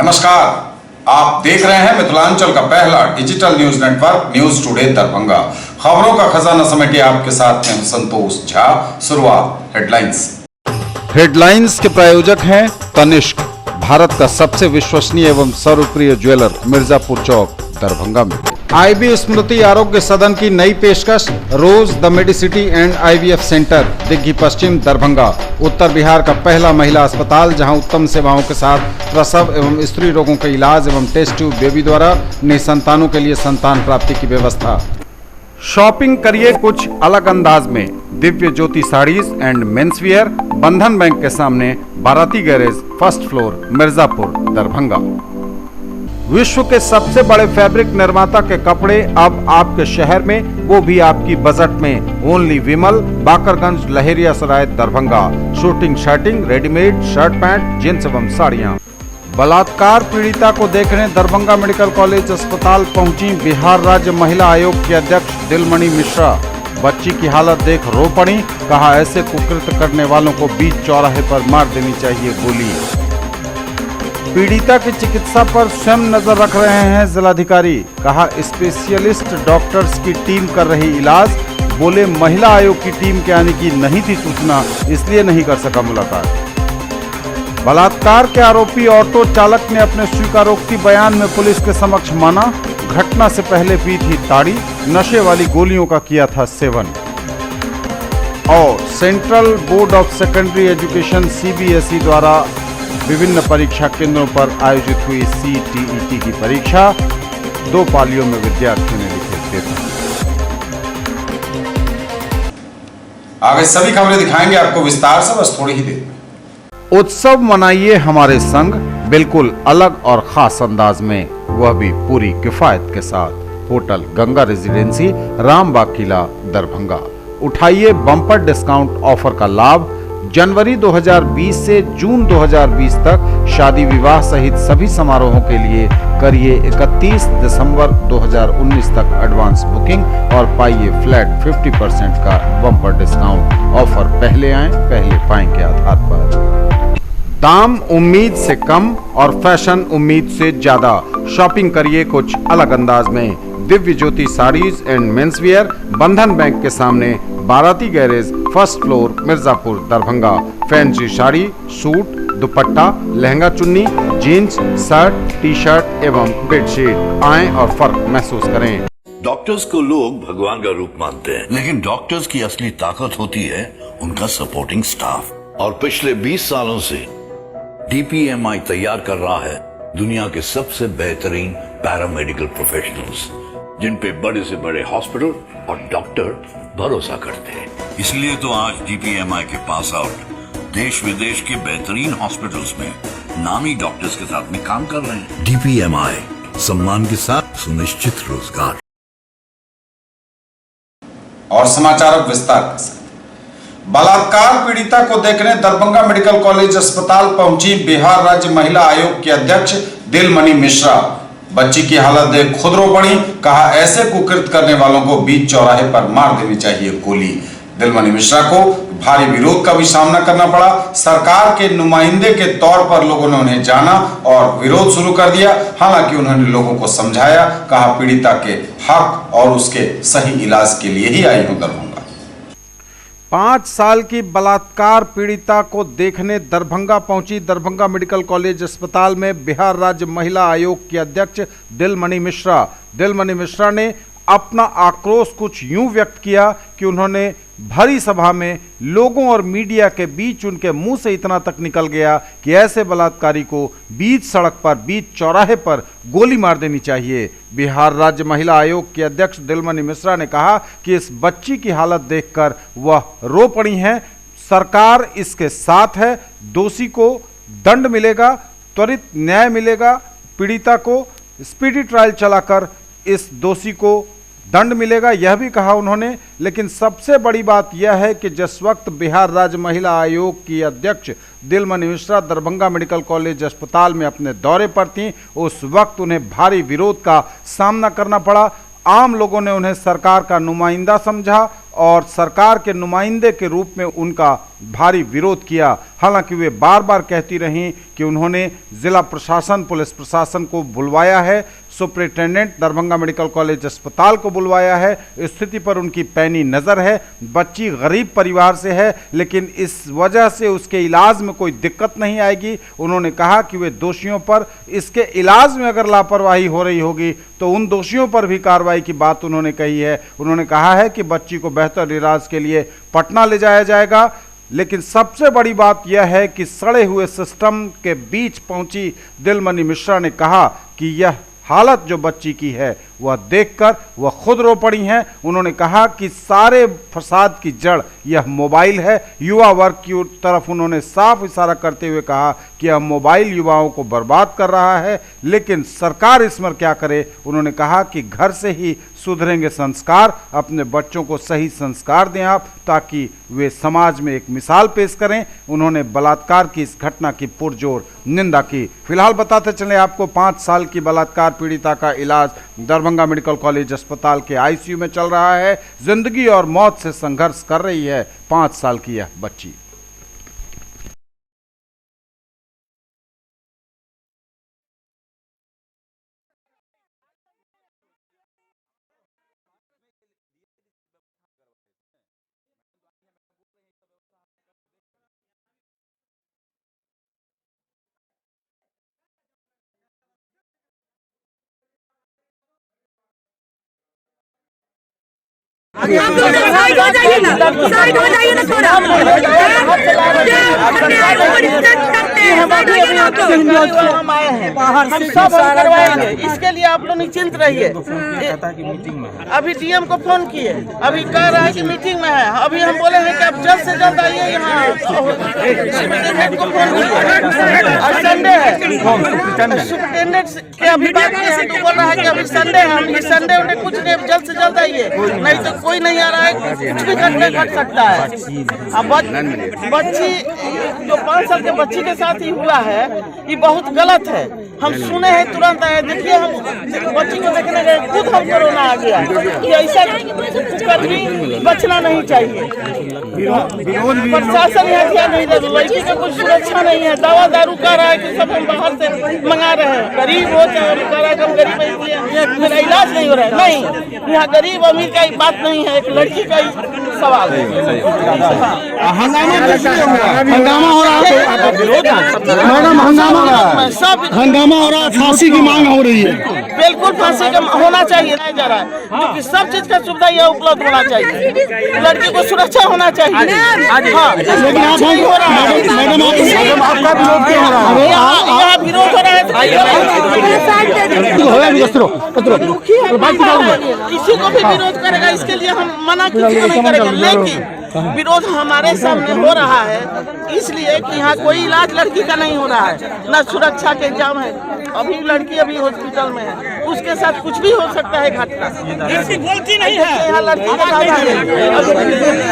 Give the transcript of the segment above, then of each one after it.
नमस्कार, आप देख रहे हैं मिथिलांचल का पहला digital news network news today Darbhanga. खबरों का खजाना समेटे आपके साथ हैं संतोष झा। शुरुआत हेडलाइंस के प्रायोजक हैं तनिष्क, भारत का सबसे विश्वसनीय एवं सर्वप्रिय ज्वेलर, मिर्जापुर चौक दरभंगा में। आईबी स्मृति आरोग्य सदन की नई पेशकश, rose the medicity and IVF centre, Digghi Paschim Darbhanga, उत्तर बिहार का पहला महिला अस्पताल जहां उत्तम सेवाओं के साथ प्रसव एवं स्त्री रोगों के इलाज एवं टेस्ट ट्यूब बेबी द्वारा निसंतानों के लिए संतान प्राप्ति की व्यवस्था। शॉपिंग करिए कुछ अलग अंदाज में, दिव्य ज्योति साड़ीज एंड मेंसवियर, बंधन बैंक के सामने, बाराती garage, first floor, Mirzapur Darbhanga. विश्व के सबसे बड़े फैब्रिक निर्माता के कपड़े अब आपके शहर में, वो भी आपकी बजट में। Only Vimal, Bakarganj, Laheria Sarai Darbhanga. Shooting shirting, readymade shirt pant, jeans एवं साड़ियाँ। बलात्कार पीड़िता को देखने दरभंगा मेडिकल कॉलेज अस्पताल पहुंची बिहार राज्य महिला आयोग के अध्यक्ष दिलमणि मिश्रा। बच्ची की हालत देख रो पड़ी, कहा ऐसे कुकृत्य करने वालों को बीच चौराहे पर मार देनी चाहिए गोली। पीड़िता की चिकित्सा पर स्वयं नजर रख रहे हैं जिलाधिकारी, कहा स्पेशलिस्ट डॉक्टर्स की टीम कर रही इलाज। बोले महिला आयोग की टीम के आने की नहीं थी सूचना, इसलिए नहीं कर सका मुलाकात। बलात्कार के आरोपी ऑटो चालक ने अपने स्वीकारोक्ति बयान में पुलिस के समक्ष माना, घटना से पहले पी थी ताड़ी, नशे वाली गोलियों का किया था सेवन। और central board of secondary education CBSE द्वारा विभिन्न परीक्षा केंद्रों पर आयोजित हुई सीटीईटी की परीक्षा, 2 पालियों में विद्यार्थियों ने लिखे पेपर। आगे सभी खबरें दिखाएंगे आपको विस्तार से, बस थोड़ी ही देर में। उत्सव मनाइए हमारे संग, बिल्कुल अलग और खास अंदाज में, वह भी पूरी किफायत के साथ। होटल गंगा रेजिडेंसी, रामबाग किला दरभंगा। उठाइए बम्पर डिस्काउंट ऑफर का लाभ। जनवरी 2020 से जून 2020 तक शादी विवाह सहित सभी समारोहों के लिए करिए 31 दिसंबर 2019 तक एडवांस बुकिंग और पाइए फ्लैट 50% का बम्पर डिस्काउंट। ऑफर पहले आए पहले पाएं के आधार पर। दाम उम्मीद से कम और फैशन उम्मीद से ज्यादा। शॉपिंग करिए कुछ अलग अंदाज में, दिव्य ज्योति साड़ीज एंड मेंसवियर, बंधन बैंक के सामने, बाराती garage, first floor, Mirzapur Darbhanga. Fancy sari, suit, दुपट्टा, लहंगा चुन्नी, जीन्स, शर्ट, टी शर्ट एवं बेडशीट। आएं और फर्क महसूस करें। डॉक्टर्स को लोग भगवान का रूप मानते हैं, लेकिन डॉक्टर्स की असली ताकत होती है उनका सपोर्टिंग स्टाफ। और पिछले 20 सालों से डीपीएमआई तैयार कर रहा है दुनिया के सबसे बेहतरीन पैरामेडिकल प्रोफेशनल्स, जिन पे बड़े से बड़े हॉस्पिटल और डॉक्टर भरोसा करते हैं। इसलिए तो आज डीपीएमआई के पास आउट देश विदेश के बेहतरीन हॉस्पिटल्स में नामी डॉक्टर्स के साथ में काम कर रहे हैं। डीपीएमआई, सम्मान के साथ सुनिश्चित रोजगार। और समाचार विस्तार के साथ। बलात्कार पीड़िता को देखने दरभंगा मेडिकल कॉलेज अस्पताल पहुंची बिहार राज्य महिला आयोग के अध्यक्ष दिलमणि मिश्रा। बच्ची की हालत देख खुद रो पड़ी, कहा ऐसे कुकृत्य करने वालों को बीच चौराहे पर मार देनी चाहिए गोली। दिलमणि मिश्रा को भारी विरोध का भी सामना करना पड़ा। सरकार के नुमाइंदे के तौर पर लोगों ने उन्हें जाना और विरोध शुरू कर दिया। हालांकि उन्होंने लोगों को समझाया, कहा पीड़िता के हक और उसके सही इलाज के लिए ही आई हूं दरभंगा। 5 साल की बलात्कार पीड़िता को देखने दरभंगा पहुंची दरभंगा मेडिकल कॉलेज अस्पताल में बिहार राज्य महिला आयोग के अध्यक्ष दिलमणि मिश्रा। दिलमणि मिश्रा ने अपना आक्रोश कुछ यूं व्यक्त किया कि उन्होंने भरी सभा में लोगों और मीडिया के बीच उनके मुंह से इतना तक निकल गया कि ऐसे बलात्कारी को बीच सड़क पर, बीच चौराहे पर गोली मार देनी चाहिए। बिहार राज्य महिला आयोग के अध्यक्ष दिलमणि मिश्रा ने कहा कि इस बच्ची की हालत देखकर वह रो पड़ी हैं। सरकार इसके साथ है, दोषी को दंड मिलेगा, त्वरित न्याय मिलेगा, पीड़िता को स्पीडी ट्रायल चलाकर इस दोषी को दंड मिलेगा, यह भी कहा उन्होंने। लेकिन सबसे बड़ी बात यह है कि जिस वक्त बिहार राज्य महिला आयोग की अध्यक्ष दिलमणि मिश्रा दरभंगा मेडिकल कॉलेज अस्पताल में अपने दौरे पर थीं, उस वक्त उन्हें भारी विरोध का सामना करना पड़ा। आम लोगों ने उन्हें सरकार का नुमाइंदा समझा और सरकार के नुमाइंदे के रूप में उनका भारी विरोध किया। हालांकि वे बार बार कहती रहीं कि उन्होंने जिला प्रशासन, पुलिस प्रशासन को बुलवाया है, सुपरिटेंडेंट दरभंगा मेडिकल कॉलेज अस्पताल को बुलवाया है, स्थिति पर उनकी पैनी नज़र है। बच्ची गरीब परिवार से है, लेकिन इस वजह से उसके इलाज में कोई दिक्कत नहीं आएगी। उन्होंने कहा कि वे दोषियों पर, इसके इलाज में अगर लापरवाही हो रही होगी तो उन दोषियों पर भी कार्रवाई की बात उन्होंने कही है। उन्होंने कहा है कि बच्ची को बेहतर इलाज के लिए पटना ले जाया जाएगा। लेकिन सबसे बड़ी बात यह है कि सड़े हुए सिस्टम के बीच पहुंची दिलमणि मिश्रा ने कहा कि यह हालत जो बच्ची की है वह देखकर वह खुद रो पड़ी हैं। उन्होंने कहा कि सारे फसाद की जड़ यह मोबाइल है। युवा वर्ग की तरफ उन्होंने साफ इशारा करते हुए कहा कि यह मोबाइल युवाओं को बर्बाद कर रहा है, लेकिन सरकार इसमें क्या करे। उन्होंने कहा कि घर से ही सुधरेंगे संस्कार, अपने बच्चों को सही संस्कार दें आप, ताकि वे समाज में एक मिसाल पेश करें। उन्होंने बलात्कार की इस घटना की पुरजोर निंदा की। फिलहाल बताते चले आपको, 5 साल की बलात्कार पीड़िता का इलाज दरभंगा मेडिकल कॉलेज अस्पताल के आईसीयू में चल रहा है। जिंदगी और मौत से संघर्ष कर रही है 5 साल की यह बच्ची। साइड हो जाइए ना थोड़ा। हम आए हैं, हम सब करवाएंगे, इसके लिए आप लोग निश्चिंत रहिए। अभी डीएम को फोन किए, अभी कह रहा है कि मीटिंग में है। अभी हम बोले हैं कि आप जल्द से जल्द आइए यहाँ। सुपरिटेंडेंट को फोन किए, आज संडे है। सुपरिटेंडेंट के अभी बात किए हैं तो बोल रहा है कि अभी संडे है, हम इस संडे उन्हें कुछ नहीं, जल्द से जल्द आइए, नहीं तो कोई नहीं आ रहा है, कुछ भी घट सकता है। अब बच्ची जो 5 साल के बच्ची के साथ ही हुआ है, ये बहुत गलत है। हम सुने हैं तुरंत आए। देखिए, हम बच्ची को देखने गए, खुद हम कोरोना आ गया कि ऐसा कभी बचना नहीं चाहिए। प्रशासन यहाँ ध्यान नहीं दे रहा, लड़की का कुछ सुरक्षा नहीं है। दवा दारू कह रहा है कि सब हम बाहर से मंगा रहे हैं। गरीब हो चाहे कह रहा है कि हम गरीब हैं, मेरा इलाज नहीं हो रहा है। नहीं, यहाँ गरीब अमीर का बात नहीं है, एक लड़की का ही सवाल है। हंगामा हो रहा है, मैडम हंगामा हो रहा है, फांसी की मांग हो रही है। बिल्कुल फांसी का होना चाहिए, नहीं जा रहा है, क्योंकि सब चीज का सुविधा यहाँ उपलब्ध होना चाहिए। लड़की को सुरक्षा होना चाहिए। हाँ, लेकिन आप हो रहा है मैडम, आपका विरोध क्यों हो रहा है? यहाँ विरोध हो रहा है, किसी को भी विरोध करेगा, इसके लिए हम मना किसी को नहीं करेंगे। लेकिन विरोध हमारे सामने हो रहा है इसलिए कि यहाँ कोई इलाज लड़की का नहीं हो रहा है, न सुरक्षा के इंतजाम है। अभी लड़की अभी हॉस्पिटल में है, उसके साथ कुछ भी हो सकता है घटना। बोलती नहीं है, यहाँ लड़की का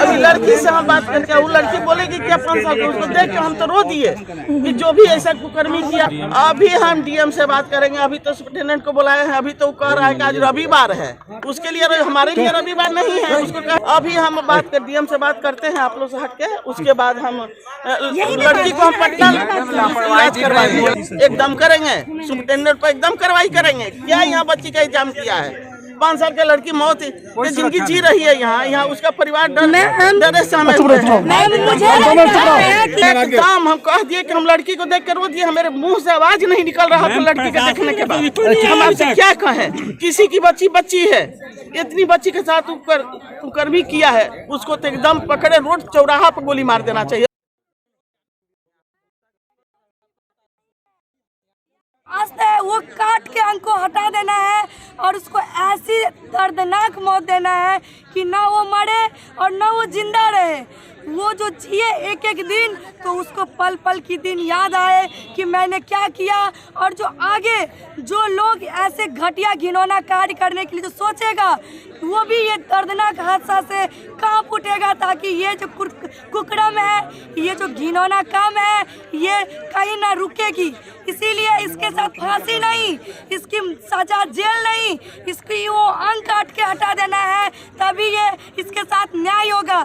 अभी लड़की से हम बात करके, वो लड़की बोलेगी क्या 5 साल उसको देख के हम तो रो दिए कि जो भी ऐसा कुकर्मी किया। अभी हम डीएम से बात करेंगे, अभी तो सुपरिटेंडेंट को बुलाए हैं, अभी तो कह रहा है कि आज रविवार है, उसके लिए हमारे लिए रविवार नहीं है। उसको अभी हम बात कर डीएम से बात करते हैं आप लोग से हट के, उसके बाद हम लड़की को हम पटना इलाज करवाएंगे, एकदम करेंगे। सुपरिटेंडेंट पर एकदम कार्रवाई करेंगे। क्या यहाँ बच्ची का इंतजाम किया है? 5 साल के लड़की मौत की जिंदगी जी रही है यहाँ उसका परिवार डरे से हमें एकदम हम कह दिए कि हम लड़की को देख कर रो दिए। मेरे मुंह से आवाज नहीं निकल रहा था लड़की के देखने के बाद। हम आपसे क्या कहें, किसी की बच्ची है, इतनी बच्ची के साथ कुकर्मी किया है, उसको तो एकदम पकड़े रोड चौराहा पर गोली मार देना चाहिए। वो काट के हमको हटा देना है और उसको ऐसी दर्दनाक मौत देना है कि ना वो मरे और ना वो जिंदा रहे। वो जो जिए एक एक दिन, तो उसको पल पल की दिन याद आए कि मैंने क्या किया। और जो आगे जो लोग ऐसे घटिया घिनौना कार्य करने के लिए जो सोचेगा, वो भी ये दर्दनाक हादसा से कांप उठेगा, ताकि ये जो कुकर्म है, ये जो घिनौना काम है, ये कहीं ना रुकेगी। इसीलिए इसके साथ फांसी नहीं, इसकी सजा जेल नहीं, इसकी वो अंग काट के हटा देना है, तभी ये इसके साथ न्याय होगा।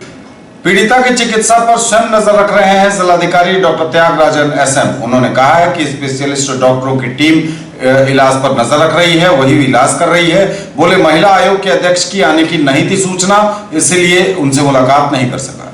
पीड़िता की चिकित्सा पर स्वयं नजर रख रहे हैं जिलाधिकारी डॉक्टर त्यागराजन एसएम। उन्होंने कहा है कि स्पेशलिस्ट डॉक्टरों की टीम इलाज पर नजर रख रही है, वही इलाज कर रही है। बोले महिला आयोग के अध्यक्ष की आने की नहीं थी सूचना, इसलिए उनसे मुलाकात नहीं कर सका।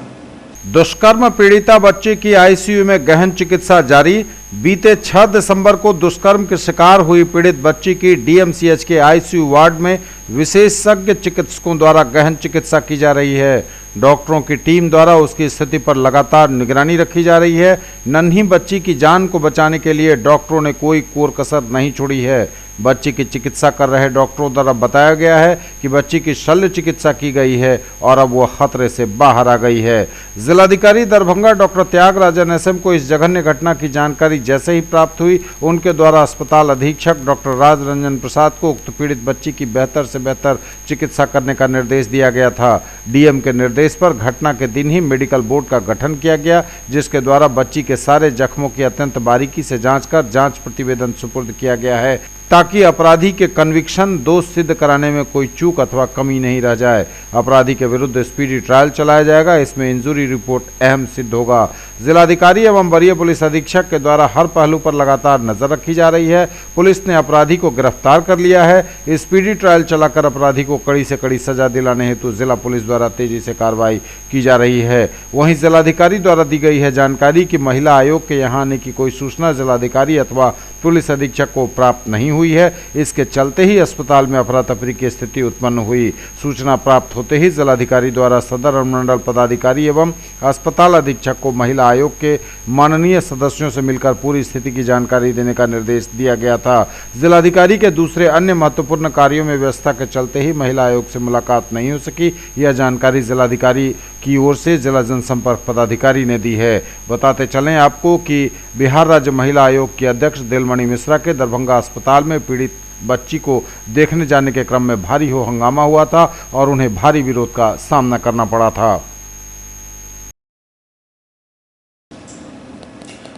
दुष्कर्म पीड़िता बच्चे की आईसीयू में गहन चिकित्सा जारी। बीते 6 दिसंबर को दुष्कर्म के शिकार हुई पीड़ित बच्ची की डीएमसीएच के आईसीयू वार्ड में विशेषज्ञ चिकित्सकों द्वारा गहन चिकित्सा की जा रही है। डॉक्टरों की टीम द्वारा उसकी स्थिति पर लगातार निगरानी रखी जा रही है। नन्ही बच्ची की जान को बचाने के लिए डॉक्टरों ने कोई कोर कसर नहीं छोड़ी है। बच्ची की चिकित्सा कर रहे डॉक्टरों द्वारा बताया गया है कि बच्ची की शल्य चिकित्सा की गई है और अब वह खतरे से बाहर आ गई है। जिलाधिकारी दरभंगा डॉक्टर त्यागराजन एसएम को इस जघन्य घटना की जानकारी जैसे ही प्राप्त हुई, उनके द्वारा अस्पताल अधीक्षक डॉक्टर राज रंजन प्रसाद को उक्त पीड़ित बच्ची की बेहतर से बेहतर चिकित्सा करने का निर्देश दिया गया था। डीएम के निर्देश पर घटना के दिन ही मेडिकल बोर्ड का गठन किया गया, जिसके द्वारा बच्ची के सारे जख्मों की अत्यंत बारीकी से जांच कर जांच प्रतिवेदन सुपुर्द किया गया है, ताकि अपराधी के कन्विक्शन दोष सिद्ध कराने में कोई चूक अथवा कमी नहीं रह जाए। अपराधी के विरुद्ध स्पीडी ट्रायल चलाया जाएगा, इसमें इंजुरी रिपोर्ट अहम सिद्ध होगा। जिलाधिकारी एवं वरीय पुलिस अधीक्षक के द्वारा हर पहलू पर लगातार नजर रखी जा रही है। पुलिस ने अपराधी को गिरफ्तार कर लिया है। स्पीडी ट्रायल चलाकर अपराधी को कड़ी से कड़ी सजा दिलाने हेतु जिला पुलिस द्वारा तेजी से कार्रवाई की जा रही है। वहीं जिलाधिकारी द्वारा दी गई है जानकारी कि महिला आयोग के यहाँ आने की कोई सूचना जिलाधिकारी अथवा पुलिस अधीक्षक को प्राप्त नहीं हुई है। इसके चलते ही अस्पताल में अफरा तफरी की स्थिति उत्पन्न हुई। सूचना प्राप्त होते ही जिलाधिकारी द्वारा सदर अनुमंडल पदाधिकारी एवं अस्पताल अधीक्षक को महिला आयोग के माननीय सदस्यों से मिलकर पूरी स्थिति की जानकारी देने का निर्देश दिया गया था। जिलाधिकारी के दूसरे अन्य महत्वपूर्ण कार्यों में व्यवस्था के चलते ही महिला आयोग से मुलाकात नहीं हो सकी। यह जानकारी जिलाधिकारी की ओर से जिला जनसंपर्क पदाधिकारी ने दी है। बताते चलें आपको कि बिहार राज्य महिला आयोग की अध्यक्ष दिलमणि मिश्रा के दरभंगा अस्पताल में पीड़ित बच्ची को देखने जाने के क्रम में भारी हंगामा हुआ था और उन्हें भारी विरोध का सामना करना पड़ा था।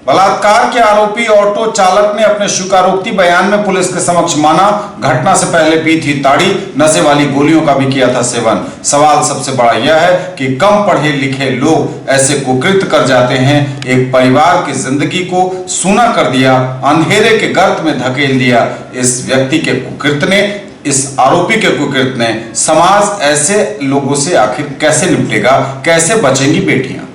बलात्कार के आरोपी ऑटो चालक ने अपने स्वीकारोक्ति बयान में पुलिस के समक्ष माना, घटना से पहले पी थी ताड़ी, नशे वाली गोलियों का भी किया था सेवन। सवाल सबसे बड़ा यह है कि कम पढ़े लिखे लोग ऐसे कुकृत्य कर जाते हैं। एक परिवार की जिंदगी को सूना कर दिया, अंधेरे के गर्त में धकेल दिया। इस व्यक्ति के कुकृत्य ने, इस आरोपी के कुकृत्य ने, समाज ऐसे लोगों से आखिर कैसे निपटेगा, कैसे बचेंगी बेटियां?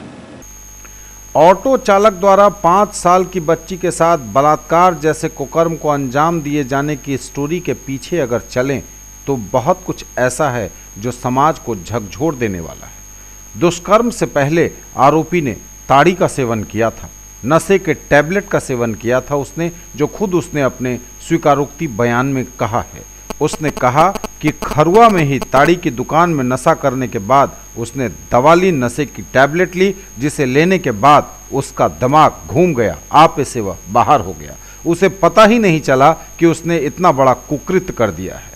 ऑटो चालक द्वारा 5 साल की बच्ची के साथ बलात्कार जैसे कुकर्म को अंजाम दिए जाने की स्टोरी के पीछे अगर चलें तो बहुत कुछ ऐसा है जो समाज को झकझोर देने वाला है। दुष्कर्म से पहले आरोपी ने ताड़ी का सेवन किया था, नशे के टैबलेट का सेवन किया था उसने, जो खुद उसने अपने स्वीकारोक्ति बयान में कहा है। उसने कहा कि खरुआ में ही ताड़ी की दुकान में नशा करने के बाद उसने दवा ली, नशे की टैबलेट ली, जिसे लेने के बाद उसका दिमाग घूम गया, आपे से वह बाहर हो गया। उसे पता ही नहीं चला कि उसने इतना बड़ा कुकृत्य कर दिया है।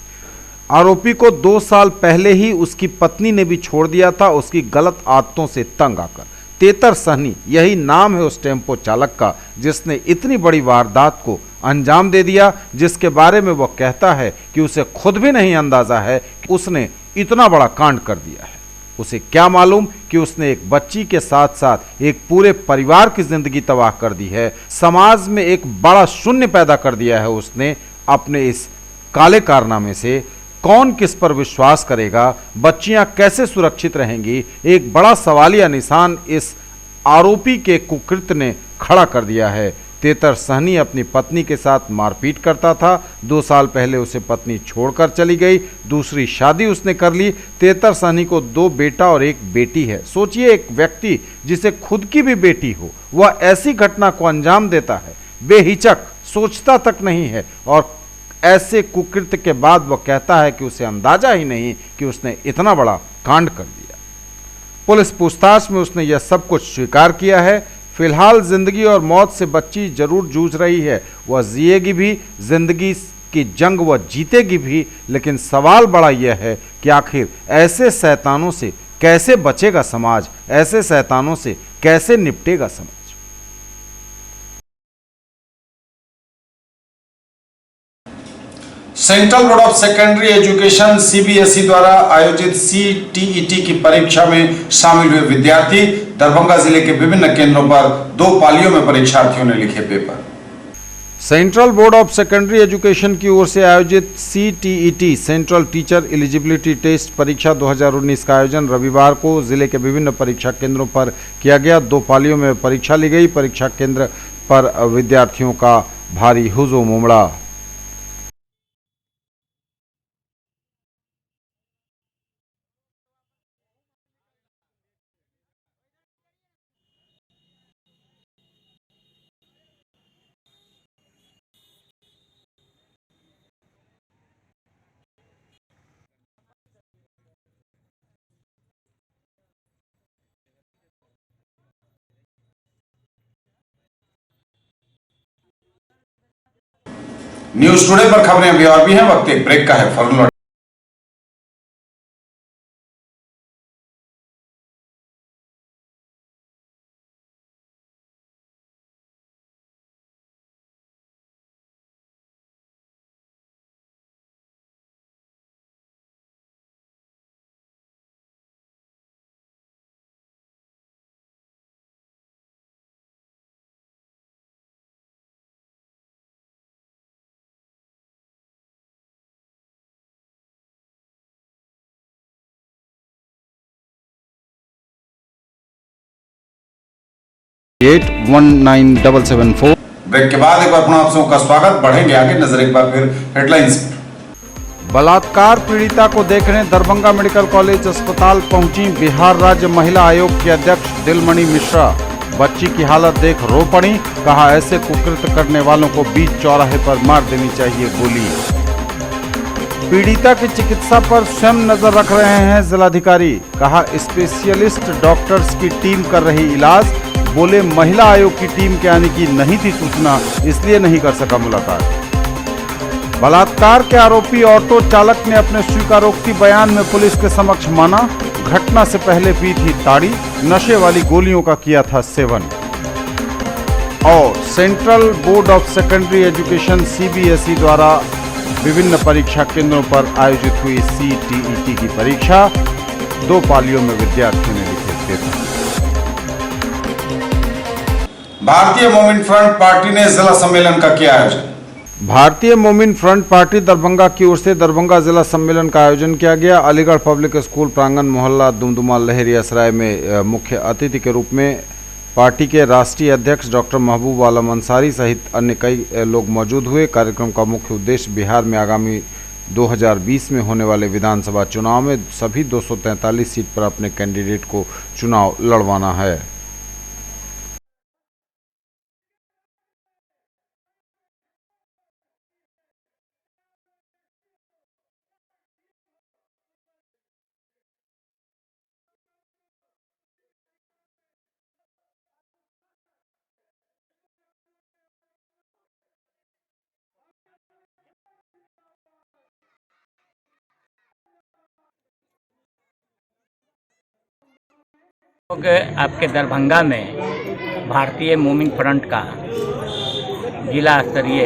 आरोपी को 2 साल पहले ही उसकी पत्नी ने भी छोड़ दिया था, उसकी गलत आदतों से तंग आकर। तेतर सहनी यही नाम है उस टेम्पो चालक का जिसने इतनी बड़ी वारदात को अंजाम दे दिया, जिसके बारे में वह कहता है कि उसे खुद भी नहीं अंदाजा है कि उसने इतना बड़ा कांड कर दिया है। उसे क्या मालूम कि उसने एक बच्ची के साथ साथ एक पूरे परिवार की जिंदगी तबाह कर दी है। समाज में एक बड़ा शून्य पैदा कर दिया है उसने अपने इस काले कारनामे से। कौन किस पर विश्वास करेगा, बच्चियां कैसे सुरक्षित रहेंगी, एक बड़ा सवालिया निशान इस आरोपी के कुकृत्य ने खड़ा कर दिया है। तेतर सहनी अपनी पत्नी के साथ मारपीट करता था। 2 साल पहले उसे पत्नी छोड़कर चली गई, दूसरी शादी उसने कर ली। तेतर सहनी को 2 बेटा और 1 बेटी है। सोचिए, एक व्यक्ति जिसे खुद की भी बेटी हो वह ऐसी घटना को अंजाम देता है, बेहिचक, सोचता तक नहीं है, और ऐसे कुकृत्य के बाद वह कहता है कि उसे अंदाजा ही नहीं कि उसने इतना बड़ा कांड कर दिया। पुलिस पूछताछ में उसने यह सब कुछ स्वीकार किया है। फिलहाल जिंदगी और मौत से बच्ची जरूर जूझ रही है, वह जिएगी भी, जिंदगी की जंग वह जीतेगी भी, लेकिन सवाल बड़ा यह है कि आखिर ऐसे शैतानों से कैसे बचेगा समाज, ऐसे शैतानों से कैसे निपटेगा समाज। Central board of secondary education CBSE द्वारा आयोजित सीटीईटी की परीक्षा में शामिल हुए विद्यार्थी। दरभंगा जिले के विभिन्न केंद्रों पर 2 पालियों में परीक्षार्थियों ने लिखे पेपर। Central board of secondary education की ओर से आयोजित CTET central teacher eligibility test परीक्षा 2019 का आयोजन रविवार को जिले के विभिन्न परीक्षा केंद्रों पर किया गया। 2 पालियों में परीक्षा ली गई। परीक्षा केंद्र पर विद्यार्थियों का भारी हुजूम उमड़ा। न्यूज टुडे पर खबरें अभी और भी हैं, वक्त एक ब्रेक का है। फॉर 819774। ब्रेक के बाद एक बार पुनः आप सबों का स्वागत। बढ़ेंगे आगे, नजर एक बार फिर हेडलाइंस। बलात्कार पीड़िता को देखने दरभंगा मेडिकल कॉलेज अस्पताल पहुंची बिहार राज्य महिला आयोग की अध्यक्ष दिलमणि मिश्रा। बच्ची की हालत देख रो पड़ी, कहा ऐसे कुकृत्य करने वालों को बीच चौराहे पर मार देनी चाहिए गोली। पीड़िता की चिकित्सा पर स्वयं नजर रख रहे हैं जिलाधिकारी, कहा स्पेशलिस्ट डॉक्टर्स की टीम कर रही इलाज। बोले महिला आयोग की टीम के आने की नहीं थी सूचना, इसलिए नहीं कर सका मुलाकात। बलात्कार के आरोपी ऑटो चालक ने अपने स्वीकारोक्ति बयान में पुलिस के समक्ष माना, घटना से पहले पी थी ताड़ी, नशे वाली गोलियों का किया था सेवन। और central board of secondary education CBSE द्वारा विभिन्न परीक्षा केंद्रों पर आयोजित हुई सीटीईटी की परीक्षा, 2 पालियों में विद्यार्थियों ने लिखे पेपर। भारतीय मोमिन फ्रंट पार्टी ने जिला सम्मेलन का किया आयोजन। भारतीय मोमिन फ्रंट पार्टी दरभंगा की ओर से दरभंगा जिला सम्मेलन का आयोजन किया गया। अलीगढ़ पब्लिक स्कूल प्रांगण मोहल्ला दुमदुमा लहरिया सराय में मुख्य अतिथि के रूप में पार्टी के राष्ट्रीय अध्यक्ष डॉक्टर महबूब आलम अंसारी सहित अन्य कई लोग मौजूद हुए। कार्यक्रम का मुख्य उद्देश्य बिहार में आगामी 2020 में होने वाले विधानसभा चुनाव में सभी 243 सीट पर अपने कैंडिडेट को चुनाव लड़वाना है। आपके दरभंगा में भारतीय मोमिन फ्रंट का जिला स्तरीय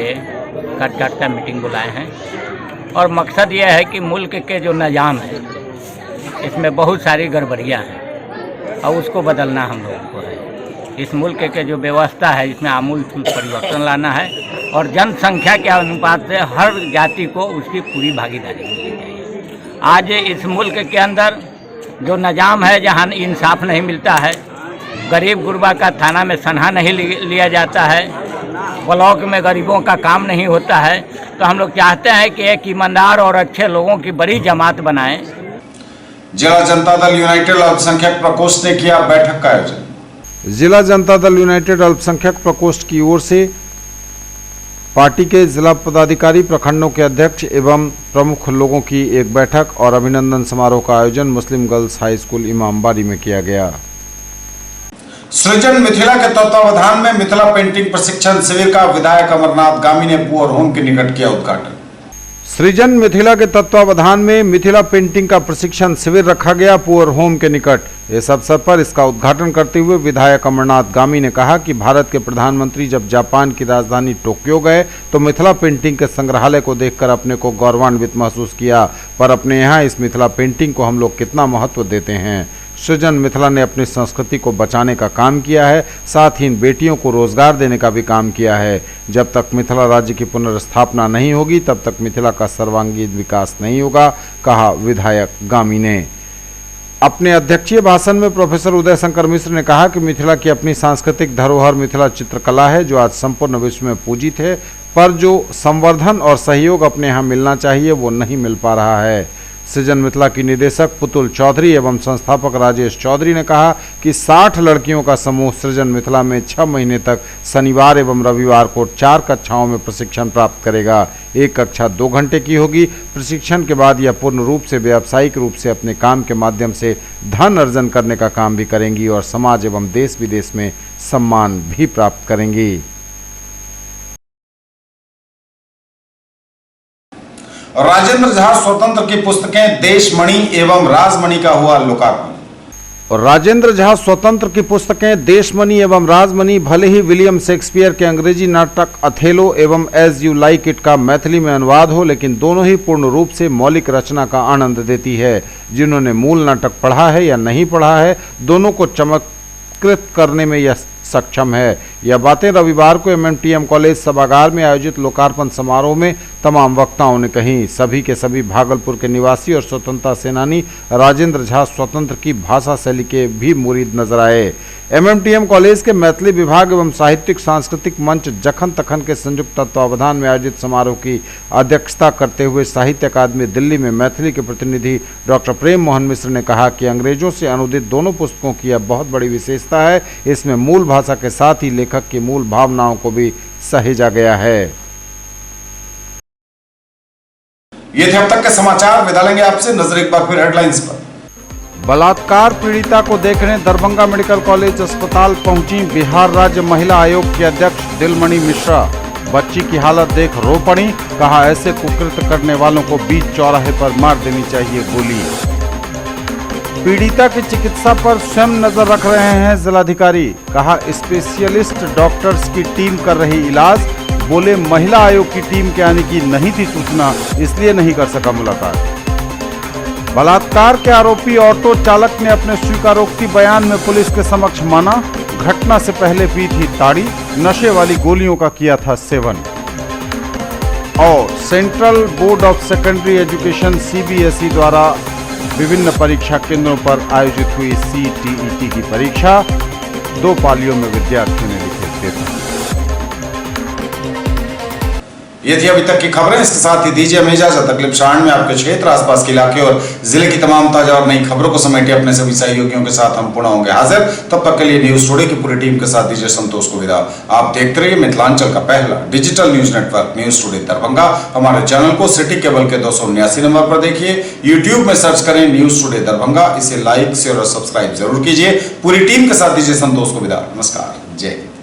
कार्यकर्ता मीटिंग बुलाए हैं और मकसद यह है कि मुल्क के जो निज़ाम है इसमें बहुत सारी गड़बड़ियाँ हैं और उसको बदलना हम लोगों को है। इस मुल्क के जो व्यवस्था है इसमें आमूलचूल परिवर्तन लाना है और जनसंख्या के अनुपात से हर जाति को उसकी पूरी भागीदारी मिलनी चाहिए। आज इस मुल्क के अंदर जो निज़ाम है जहाँ इंसाफ नहीं मिलता है, गरीब गुरबा का थाना में सनहा नहीं लिया जाता है, ब्लॉक में गरीबों का काम नहीं होता है, तो हम लोग चाहते हैं कि एक ईमानदार और अच्छे लोगों की बड़ी जमात बनाएं। जिला जनता दल यूनाइटेड अल्पसंख्यक प्रकोष्ठ ने किया बैठक का आयोजन। जिला जनता दल यूनाइटेड अल्पसंख्यक प्रकोष्ठ की ओर से पार्टी के जिला पदाधिकारी, प्रखंडों के अध्यक्ष एवं प्रमुख लोगों की एक बैठक और अभिनंदन समारोह का आयोजन मुस्लिम गर्ल्स हाई स्कूल इमामबाड़ी में किया गया। सृजन मिथिला के तत्वावधान में मिथिला पेंटिंग प्रशिक्षण शिविर का विधायक अमरनाथ गामी ने पुअर होम के निकट किया उद्घाटन। सृजन मिथिला के तत्वावधान में मिथिला पेंटिंग का प्रशिक्षण शिविर रखा गया पुअर होम के निकट। इस अवसर पर इसका उद्घाटन करते हुए विधायक अमरनाथ गामी ने कहा कि भारत के प्रधानमंत्री जब जापान की राजधानी टोक्यो गए तो मिथिला पेंटिंग के संग्रहालय को देखकर अपने को गौरवान्वित महसूस किया, पर अपने यहाँ इस मिथिला पेंटिंग को हम लोग कितना महत्व देते हैं। सृजन मिथिला ने अपनी संस्कृति को बचाने का काम किया है, साथ ही इन बेटियों को रोजगार देने का भी काम किया है। जब तक मिथिला राज्य की पुनर्स्थापना नहीं होगी तब तक मिथिला का सर्वांगीण विकास नहीं होगा, कहा विधायक गामी ने। अपने अध्यक्षीय भाषण में प्रोफेसर उदय शंकर मिश्र ने कहा कि मिथिला की अपनी सांस्कृतिक धरोहर मिथिला चित्रकला है, जो आज संपूर्ण विश्व में पूजित है, पर जो संवर्धन और सहयोग अपने यहाँ मिलना चाहिए वो नहीं मिल पा रहा है। सृजन मिथिला की निदेशक पुतुल चौधरी एवं संस्थापक राजेश चौधरी ने कहा कि 60 लड़कियों का समूह सृजन मिथिला में 6 महीने तक शनिवार एवं रविवार को 4 कक्षाओं में प्रशिक्षण प्राप्त करेगा। एक कक्षा 2 घंटे की होगी। प्रशिक्षण के बाद यह पूर्ण रूप से व्यावसायिक रूप से अपने काम के माध्यम से धन अर्जन करने का काम भी करेंगी और समाज एवं देश विदेश में सम्मान भी प्राप्त करेंगी। राजेंद्र झा स्वतंत्र की पुस्तकें देशमणि एवं राजमणि का हुआ लोकार्पण। राजेंद्र झा स्वतंत्र की पुस्तकें देशमणि एवं राजमणि भले ही विलियम शेक्सपियर के अंग्रेजी नाटक अथेलो एवं एज यू लाइक इट का मैथिली में अनुवाद हो, लेकिन दोनों ही पूर्ण रूप से मौलिक रचना का आनंद देती है। जिन्होंने मूल नाटक पढ़ा है या नहीं पढ़ा है, दोनों को चमत्कृत करने में यह सक्षम है। यह बातें रविवार को एमएमटीएम कॉलेज सभागार में आयोजित लोकार्पण समारोह में तमाम वक्ताओं ने कही। सभी के सभी भागलपुर के निवासी और स्वतंत्रता सेनानी राजेंद्र झा स्वतंत्र की भाषा शैली के भी मुरीद नजर आए। एमएमटीएम कॉलेज के मैथिली विभाग एवं साहित्यिक सांस्कृतिक मंच जखन तखन के संयुक्त तत्वावधान में आयोजित समारोह की अध्यक्षता करते हुए साहित्य अकादमी दिल्ली में मैथिली के प्रतिनिधि डॉक्टर प्रेम मोहन मिश्र ने कहा कि अंग्रेजों से अनुदित दोनों पुस्तकों की यह बहुत बड़ी विशेषता है। इसमें मूल भाषा के साथ ही लेखक की मूल भावनाओं को भी सहेजा गया है। ये थे अब तक के समाचार। विदा लेंगे आपसे, नजर एक बार फिर हेडलाइंस पर। बलात्कार पीड़िता को देखने दरभंगा मेडिकल कॉलेज अस्पताल पहुंची बिहार राज्य महिला आयोग की अध्यक्ष दिलमणि मिश्रा। बच्ची की हालत देख रो पड़ी, कहा ऐसे कुकृत्य करने वालों को बीच चौराहे पर मार देनी चाहिए गोली। पीड़िता की चिकित्सा पर स्वयं नजर रख रहे हैं जिलाधिकारी, कहा स्पेशलिस्ट डॉक्टर्स की टीम कर रही इलाज। बोले महिला आयोग की टीम के आने की नहीं थी सूचना, इसलिए नहीं कर सका मुलाकात। बलात्कार के आरोपी ऑटो चालक ने अपने स्वीकारोक्ति बयान में पुलिस के समक्ष माना, घटना से पहले पी थी ताड़ी, नशे वाली गोलियों का किया था सेवन। और central board of secondary education CBSE द्वारा विभिन्न परीक्षा केंद्रों पर आयोजित हुई सीटीईटी की परीक्षा, 2 पालियों में विद्यार्थियों ने लिखे पेपर। ये थी अभी तक की खबरें। इसके साथ ही दीजिए हमें इजाजत। अगले क्षण में आपके क्षेत्र, आसपास के इलाके और जिले की तमाम ताजा और नई खबरों को समेटे अपने सभी सहयोगियों के साथ हम पुनः होंगे हाजिर। तब तक के लिए न्यूज टुडे की पूरी टीम के साथ दीजिए संतोष को विदा। आप देखते रहिए मिथिलांचल का पहला digital news network news today Darbhanga. हमारे चैनल को सिटी केबल के 279 नंबर पर देखिए। यूट्यूब में सर्च करें न्यूज टुडे दरभंगा। इसे लाइक, शेयर और सब्सक्राइब जरूर कीजिए। पूरी टीम के साथ दीजिए संतोष को विदा। नमस्कार, जय हिंद।